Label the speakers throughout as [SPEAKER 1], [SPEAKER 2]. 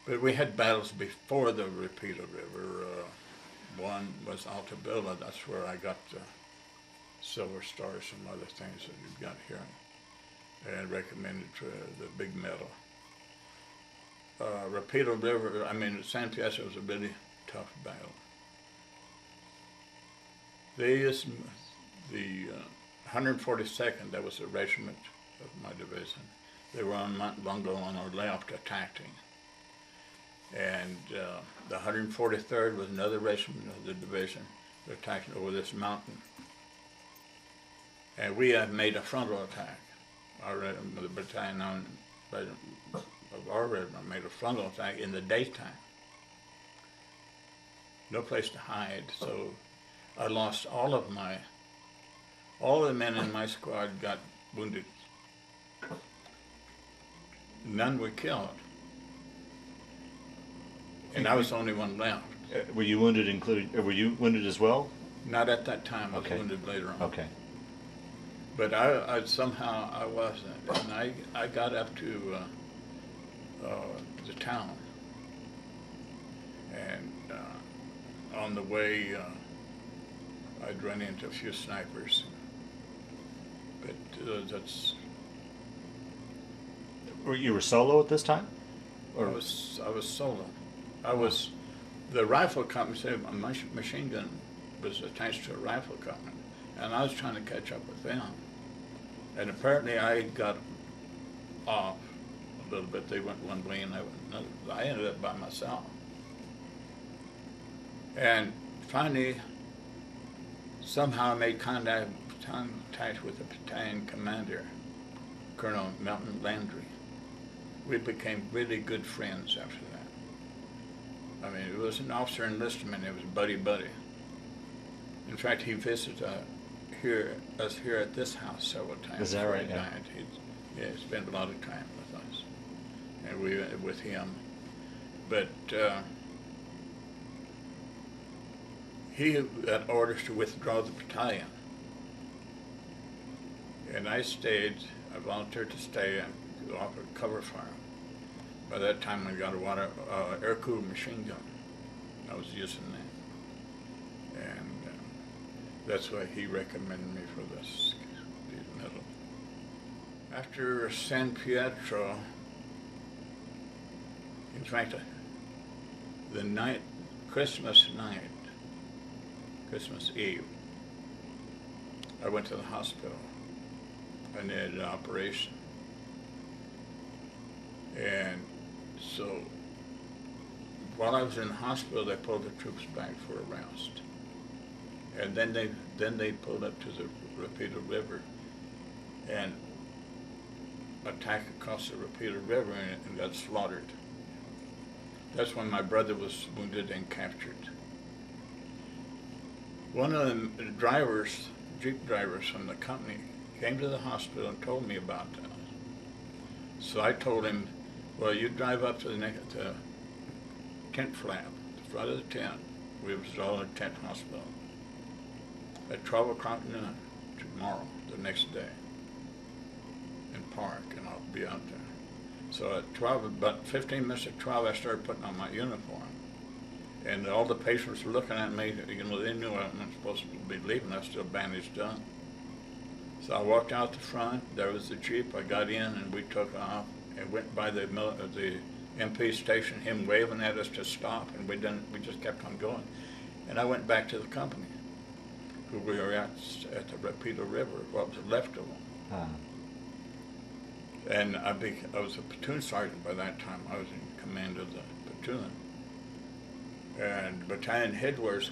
[SPEAKER 1] But we had battles before the Repeater River. One was Altabilla. That's where I got the Silver Stars and other things that you've got here. And recommended for the big medal. Repeater River, I mean, San Pietro was a really tough battle. The 142nd, that was a regiment of my division. They were on Mount Lungo on our left attacking. And the 143rd was another regiment of the division attacking over this mountain. And we had made a frontal attack. The battalion of our regiment made a frontal attack in the daytime. No place to hide, so I lost all the men in my squad got wounded. None were killed. And I was the only one left.
[SPEAKER 2] Were you wounded were you wounded as well?
[SPEAKER 1] Not at that time, I was
[SPEAKER 2] Okay.
[SPEAKER 1] wounded later on.
[SPEAKER 2] Okay.
[SPEAKER 1] But I somehow I wasn't, and I got up to the town, and on the way I'd run into a few snipers, but that's.
[SPEAKER 2] You were solo at this time?
[SPEAKER 1] Or I was solo. The rifle company said my machine gun was attached to a rifle company, and I was trying to catch up with them. And apparently I got off a little bit. They went one way and I went another. I ended up by myself. And finally, somehow I made contact with the battalion commander, Colonel Melton Landry. We became really good friends after that. I mean, it was an officer enlistment. It was buddy-buddy. In fact, he visited us here at this house several times.
[SPEAKER 2] Is that right?
[SPEAKER 1] He died. He spent a lot of time with us, and we with him. But he got orders to withdraw the battalion, and I stayed. I volunteered to stay and offer cover fire. By that time, I got a air-cooled machine gun. I was using that, and that's why he recommended me for this medal. After San Pietro, in fact, Christmas Eve, I went to the hospital. I needed an operation. And so while I was in the hospital, they pulled the troops back for a rest. And then they pulled up to the Repeater River and attacked across the Repeater River and got slaughtered. That's when my brother was wounded and captured. One of the drivers, Jeep drivers from the company, came to the hospital and told me about that. So I told him, well, you drive up to the tent flap, the front of the tent. We was all in a tent hospital. At 12 o'clock noon tomorrow, the next day, and park, and I'll be out there. So at 12, about 15 minutes at 12, I started putting on my uniform. And all the patients were looking at me, you know, they knew I wasn't supposed to be leaving, I was still bandaged up. So I walked out the front, there was the Jeep, I got in and we took off and went by the MP station, him waving at us to stop, and we just kept on going. And I went back to the company, who we were at the Repeater River, what was left of them.
[SPEAKER 2] Uh-huh.
[SPEAKER 1] And I was a platoon sergeant by that time. I was in command of the platoon. And battalion headquarters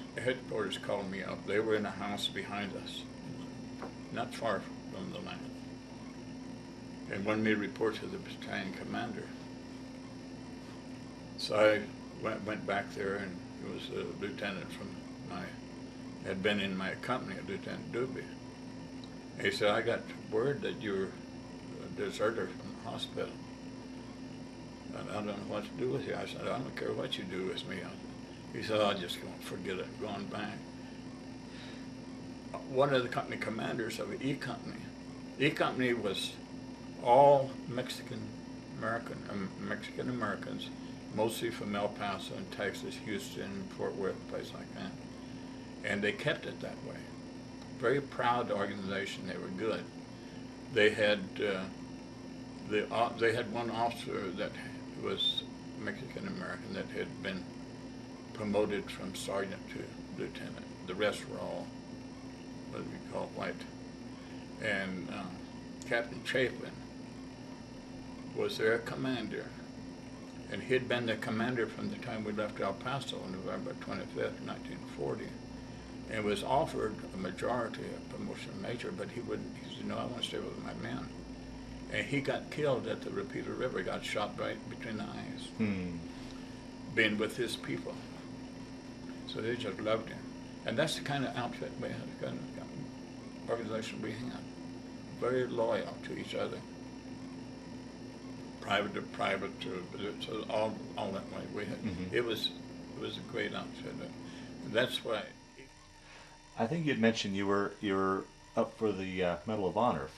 [SPEAKER 1] called me up. They were in a house behind us, not far from the line, and wanted me to report to the battalion commander. So I went back there, and it was a lieutenant had been in my company, Lieutenant Doobie. He said, I got word that you're a deserter from the hospital. And I don't know what to do with you. I said, I don't care what you do with me. He said, I'll just go and forget it, going back. One of the company commanders of E Company. E Company was all Mexican Americans mostly from El Paso and Texas, Houston, Fort Worth, places like that. And they kept it that way. Very proud organization. They were good. They had they had one officer that was Mexican American that had been promoted from sergeant to lieutenant. The rest were all what we call white. And Captain Chapin was their commander. And he'd been the commander from the time we left El Paso on November 25th, 1940, and was offered a majority of promotion major, but he wouldn't. He said, no, I want to stay with my men. And he got killed at the Repeater River, got shot right between the eyes, being with his people. So they just loved him. And that's the kind of outfit we had, the kind of organization we had. Very loyal to each other. Private to private, so all that way. We had, it was a great outfit. That's why.
[SPEAKER 2] I think you'd mentioned you were up for the Medal of Honor,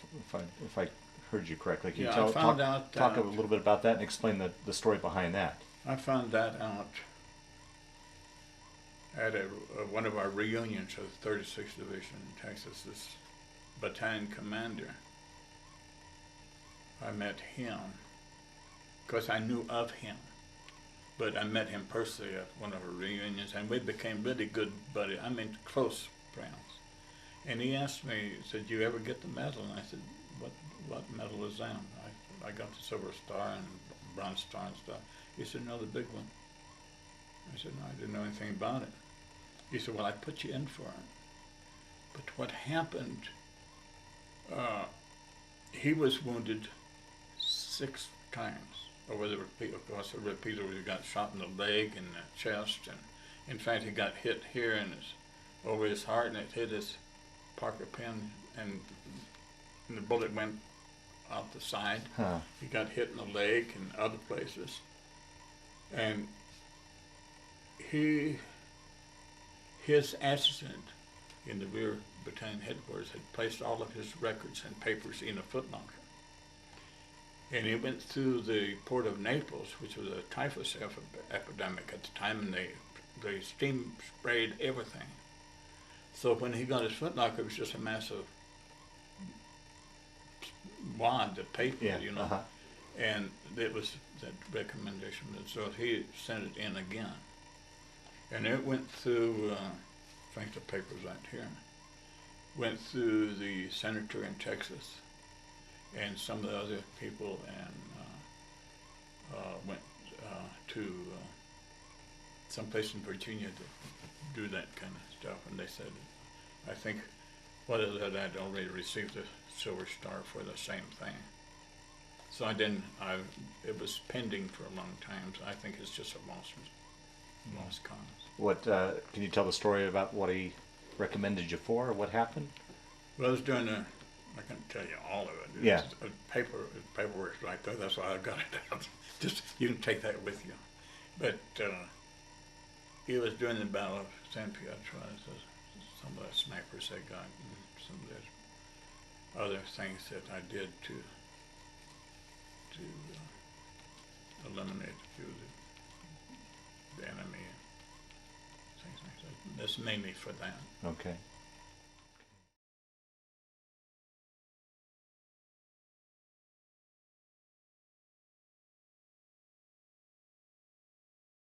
[SPEAKER 2] if I heard you correctly. Can you talk a little bit about that and explain the story behind that?
[SPEAKER 1] I found that out at one of our reunions of the 36th Division in Texas. This battalion commander, I met him because I knew of him, but I met him personally at one of our reunions, and we became really good buddies. I mean, close friends. And he asked me, he said, "You ever get the medal?" And I said, "What medal is that?" I got the Silver Star and Bronze Star and stuff. He said, "No, the big one." I said, "No, I didn't know anything about it." He said, "Well, I put you in for it." But what happened, he was wounded 6 times over the repeater. Of course, the repeater, he got shot in the leg and the chest, and in fact, he got hit here over his heart, and it hit his Parker pen, and the bullet went out the side. He got hit in the leg and other places, and his assistant in the rear battalion headquarters had placed all of his records and papers in a footlocker. And he went through the port of Naples, which was a typhus epidemic at the time, and they steam sprayed everything. So when he got his footlocker, it was just a massive wad of paper, and it was that recommendation. So he sent it in again. And it went through, I think the paper's right here, went through the senator in Texas and some of the other people, and went to someplace in Virginia to do that kind of stuff. And they said, I think, I'd already received the Silver Star for the same thing. So it was pending for a long time, so I think it's just a lost cause.
[SPEAKER 2] What, can you tell the story about what he recommended you for, or what happened?
[SPEAKER 1] Well, I was doing I can't tell you all of it.
[SPEAKER 2] Yeah.
[SPEAKER 1] Paperwork's right there, that's why I got it out. Just, you can take that with you. But he was during the Battle of San Pietro, some of the snipers they got, and some of the other things that I did to eliminate a few of the enemy and things like that. That's mainly for that.
[SPEAKER 2] Okay.